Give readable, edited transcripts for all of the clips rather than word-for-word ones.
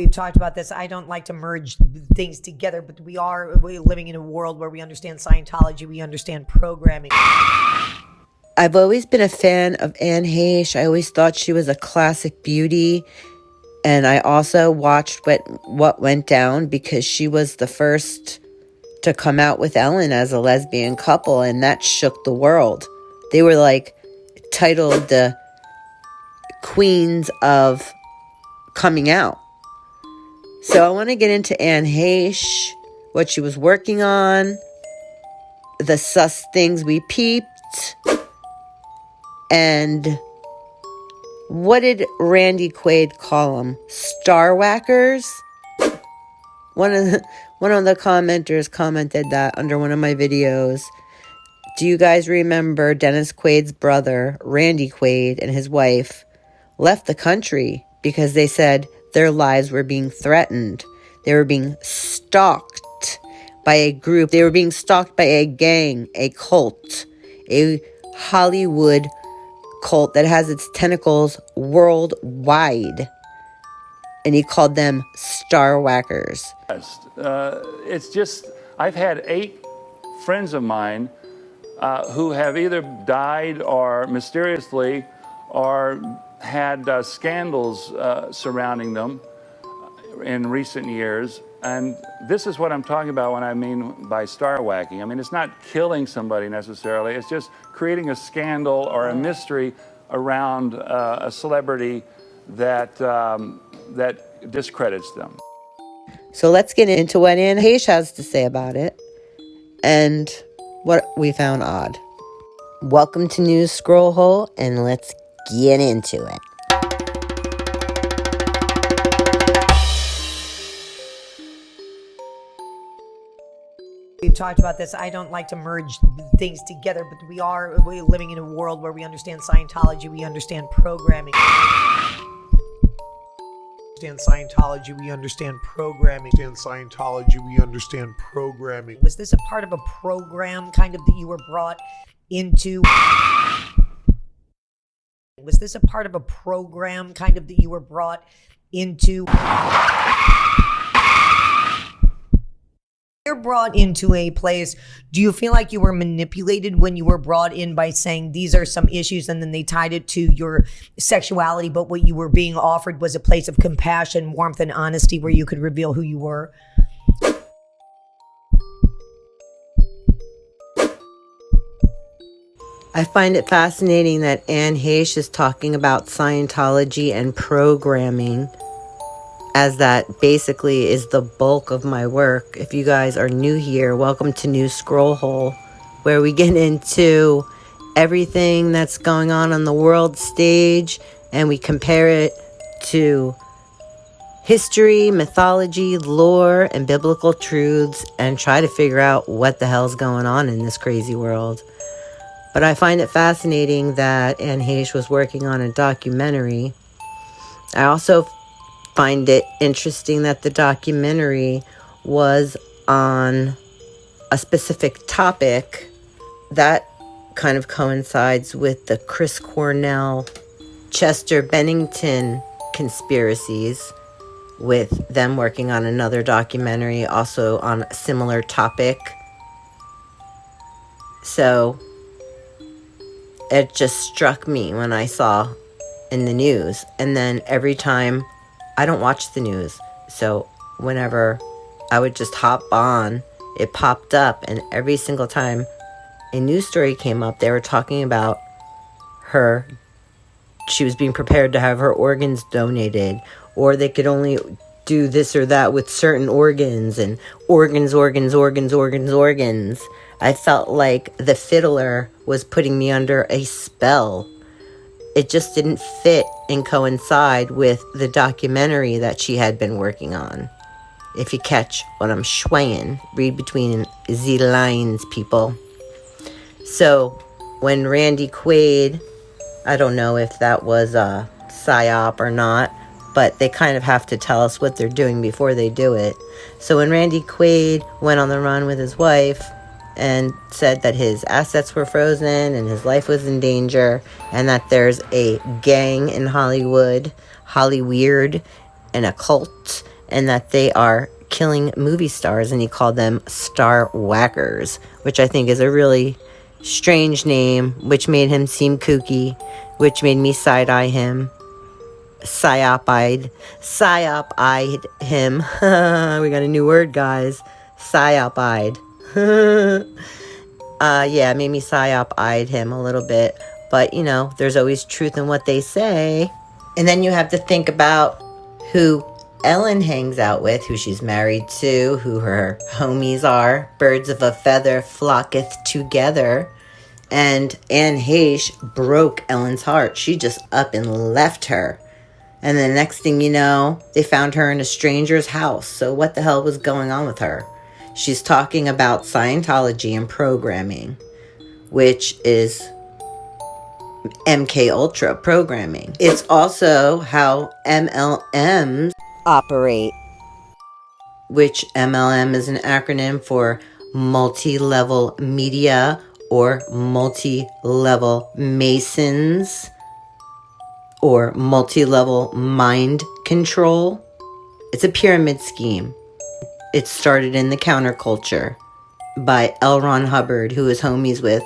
We've talked about this. I don't like to merge things together, but we're living in a world where we understand Scientology, we understand programming. I've always been a fan of Anne Heche. I always thought she was a classic beauty. And I also watched what went down because she was the first to come out with Ellen as a lesbian couple, and that shook the world. They were like titled the queens of coming out. So I want to get into Anne Heche, what she was working on, the sus things we peeped, and what did Randy Quaid call them? Star Whackers? One of the commenters commented that under one of my videos. Do you guys remember Dennis Quaid's brother, Randy Quaid, and his wife left the country because they said their lives were being threatened. They were being stalked by a group. They were being stalked by a gang, a cult, a Hollywood cult that has its tentacles worldwide. And he called them Star Whackers. It's just, I've had 8 friends of mine who have either died or mysteriously or had scandals surrounding them in recent years. And this is what I'm talking about when I mean by star whacking. I mean, it's not killing somebody necessarily. It's just creating a scandal or a mystery around a celebrity that discredits them. So let's get into what Anne Heche has to say about it and what we found odd. Welcome to News Scroll Hole, and let's get into it. We've talked about this. I don't like to merge things together, but we're living in a world where we understand Scientology, we understand programming. Scientology, we understand programming. Was this a part of a program kind of that you were brought into? Was this a part of a program kind of that you were brought into? You're brought into a place, do you feel like you were manipulated when you were brought in by saying these are some issues, and then they tied it to your sexuality, but what you were being offered was a place of compassion, warmth, and honesty where you could reveal who you were? I find it fascinating that Anne Heche is talking about Scientology and programming, as that basically is the bulk of my work. If you guys are new here, welcome to New Scroll Hole, where we get into everything that's going on the world stage and we compare it to history, mythology, lore, and biblical truths and try to figure out what the hell's going on in this crazy world. But I find it fascinating that Anne Heche was working on a documentary. I also find it interesting that the documentary was on a specific topic that kind of coincides with the Chris Cornell, Chester Bennington conspiracies, with them working on another documentary also on a similar topic. So it just struck me when I saw in the news. And then every time, I don't watch the news, so whenever I would just hop on, it popped up, and every single time a news story came up, they were talking about her. She was being prepared to have her organs donated, or they could only do this or that with certain organs, and organs. I felt like the fiddler was putting me under a spell. It just didn't fit and coincide with the documentary that she had been working on. If you catch what I'm swaying, read between the lines, people. So when Randy Quaid, I don't know if that was a psyop or not, but they kind of have to tell us what they're doing before they do it. So when Randy Quaid went on the run with his wife and said that his assets were frozen and his life was in danger, and that there's a gang in Hollywood, Hollyweird, and a cult, and that they are killing movie stars, and he called them Star Whackers, which I think is a really strange name, which made him seem kooky, which made me side-eye him. Psyop-eyed him. We got a new word, guys. Psyop-eyed. Yeah, it made me psyop-eyed him a little bit. But, you know, there's always truth in what they say. And then you have to think about who Ellen hangs out with, who she's married to, who her homies are. Birds of a feather flocketh together. And Anne Heche broke Ellen's heart. She just up and left her. And the next thing you know, they found her in a stranger's house. So what the hell was going on with her? She's talking about Scientology and programming, which is MK Ultra programming. It's also how MLMs operate, which MLM is an acronym for multi-level media or multi-level masons or multi-level mind control. It's a pyramid scheme. It started in the counterculture by L. Ron Hubbard, who is homies with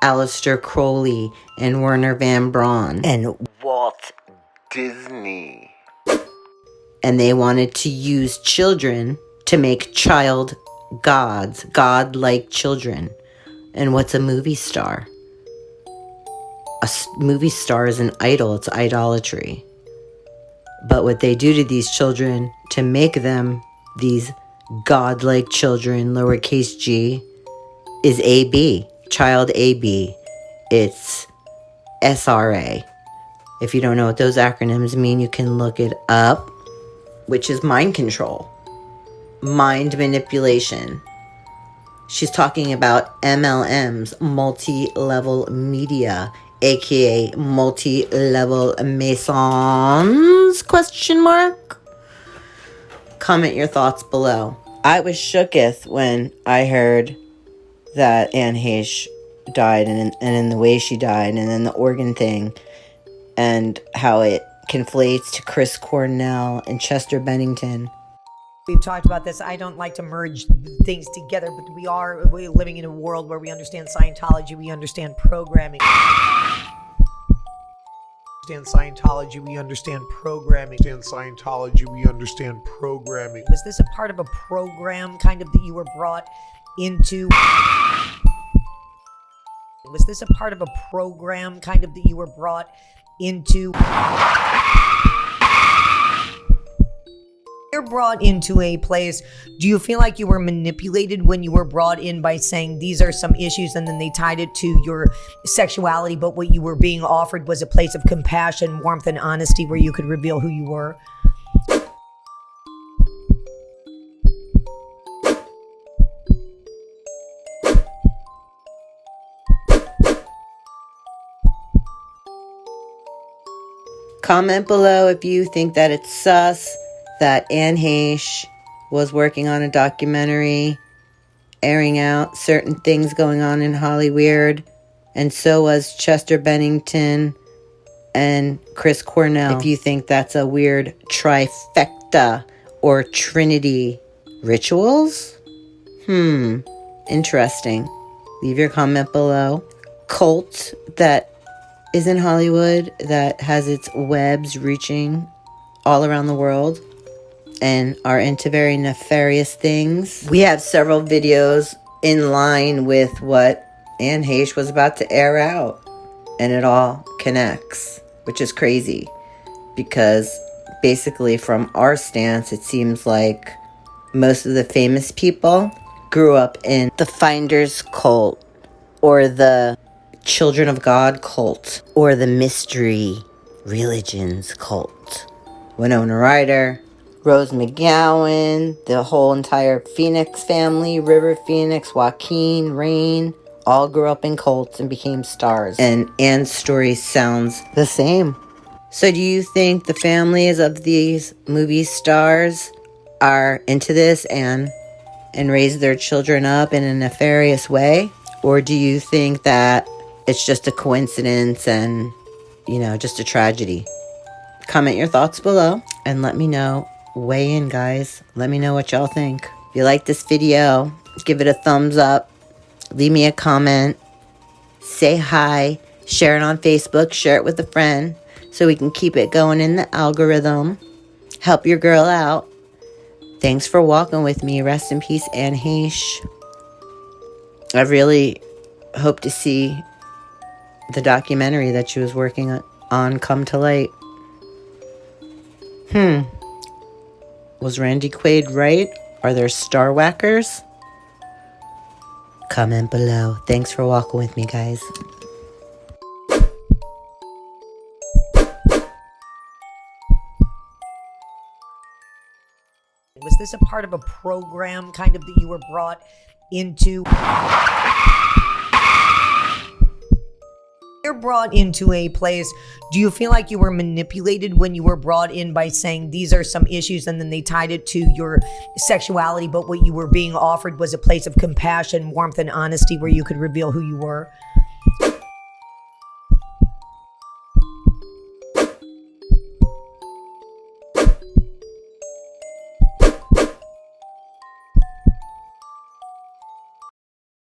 Aleister Crowley and Werner Van Braun and Walt Disney. And they wanted to use children to make child gods, god-like children. And what's a movie star? Movie star is an idol. It's idolatry. But what they do to these children to make them these godlike children, lowercase g, is AB, child AB. It's SRA. If you don't know what those acronyms mean, you can look it up, which is mind control, mind manipulation. She's talking about MLMs, multi-level media, aka multi-level masons, question mark? Comment your thoughts below. I was shooketh when I heard that Anne Heche died and in the way she died, and then the organ thing, and how it conflates to Chris Cornell and Chester Bennington. We've talked about this. I don't like to merge things together, but we're living in a world where we understand Scientology, we understand programming. Scientology, we understand programming. Scientology, we understand programming. Was this a part of a program kind of that you were brought into? Was this a part of a program kind of that you were brought into? You're brought into a place, do you feel like you were manipulated when you were brought in by saying these are some issues, and then they tied it to your sexuality, but what you were being offered was a place of compassion, warmth, and honesty where you could reveal who you were? Comment below if you think that it's sus that Anne Heche was working on a documentary airing out certain things going on in Hollywood, and so was Chester Bennington and Chris Cornell. If you think that's a weird trifecta or trinity rituals, interesting. Leave your comment below. Cult that is in Hollywood that has its webs reaching all around the world and are into very nefarious things. We have several videos in line with what Anne Heche was about to air out, and it all connects, which is crazy because basically from our stance, it seems like most of the famous people grew up in the Finders cult or the Children of God cult or the Mystery Religions cult. Winona Ryder, Rose McGowan, the whole entire Phoenix family, River Phoenix, Joaquin, Rain, all grew up in cults and became stars. And Anne's story sounds the same. So do you think the families of these movie stars are into this and raise their children up in a nefarious way? Or do you think that it's just a coincidence and, just a tragedy? Comment your thoughts below and let me know weigh in, guys. Let me know what y'all think. If you like this video, give it a thumbs up. Leave me a comment. Say hi. Share it on Facebook. Share it with a friend so we can keep it going in the algorithm. Help your girl out. Thanks for walking with me. Rest in peace, Anne Heche. I really hope to see the documentary that she was working on come to light. Was Randy Quaid right? Are there Star Whackers? Comment below. Thanks for walking with me, guys. Was this a part of a program kind of that you were brought into? You're brought into a place. Do you feel like you were manipulated when you were brought in by saying these are some issues and then they tied it to your sexuality, but what you were being offered was a place of compassion, warmth, and honesty where you could reveal who you were?